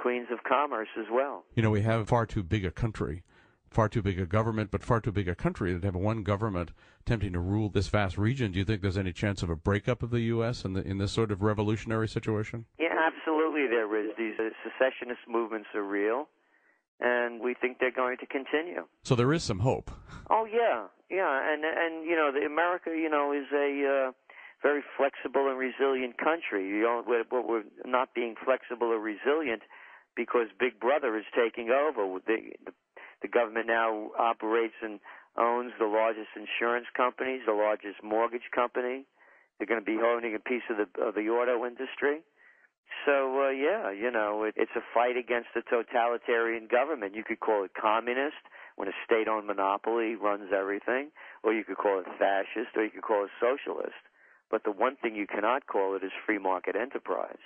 queens of commerce as well. You know, we have far too big a country, far too big a government, but far too big a country to have one government attempting to rule this vast region. Do you think there's any chance of a breakup of the U.S. in this sort of revolutionary situation? Yeah, absolutely there is. These secessionist movements are real, and we think they're going to continue. So there is some hope. Oh, yeah, and you know, America, you know, is a very flexible and resilient country. We're not being flexible or resilient because Big Brother is taking over. The government now operates and owns the largest insurance companies, the largest mortgage company. They're going to be owning a piece of the auto industry. So, yeah, you know, it's a fight against a totalitarian government. You could call it communist, when a state-owned monopoly runs everything, or you could call it fascist, or you could call it socialist. But the one thing you cannot call it is free market enterprise.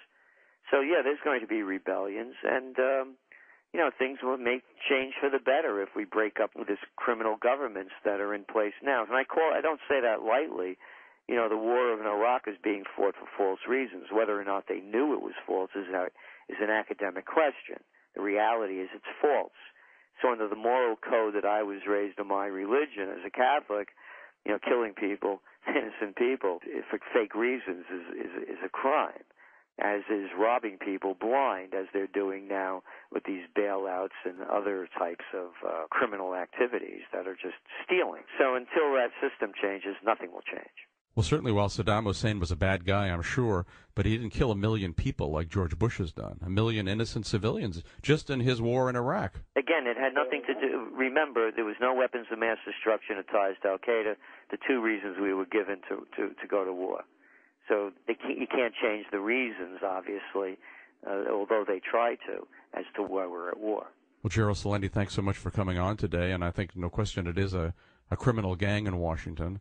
So, yeah, there's going to be rebellions, and you know, things will change for the better if we break up with these criminal governments that are in place now. And I don't say that lightly. You know, the war in Iraq is being fought for false reasons. Whether or not they knew it was false is an academic question. The reality is it's false. So under the moral code that I was raised in my religion as a Catholic, you know, killing people, innocent people, for fake reasons is a crime, as is robbing people blind, as they're doing now with these bailouts and other types of criminal activities that are just stealing. So until that system changes, nothing will change. Well, certainly while Saddam Hussein was a bad guy, I'm sure, but he didn't kill 1 million people like George Bush has done, 1 million innocent civilians just in his war in Iraq. Again, it had nothing to do, remember, there was no weapons of mass destruction or ties to al-Qaeda, the two reasons we were given to go to war. So you can't change the reasons, obviously, although they try to, as to why we're at war. Well, Gerald Celente, thanks so much for coming on today, and I think, no question, it is a criminal gang in Washington.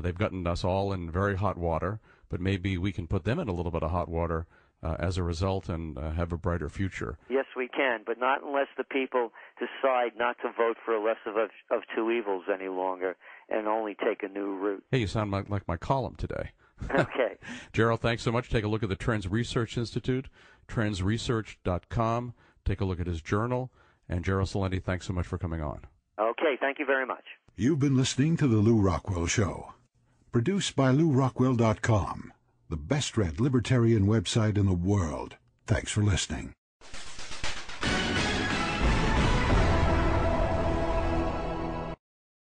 They've gotten us all in very hot water, but maybe we can put them in a little bit of hot water as a result and have a brighter future. Yes, we can, but not unless the people decide not to vote for a less of two evils any longer and only take a new route. Hey, you sound like my column today. Okay. Gerald, thanks so much. Take a look at the Trends Research Institute, trendsresearch.com. Take a look at his journal. And Gerald Celente, thanks so much for coming on. Okay, thank you very much. You've been listening to The Lew Rockwell Show, produced by LewRockwell.com, the best-read libertarian website in the world. Thanks for listening.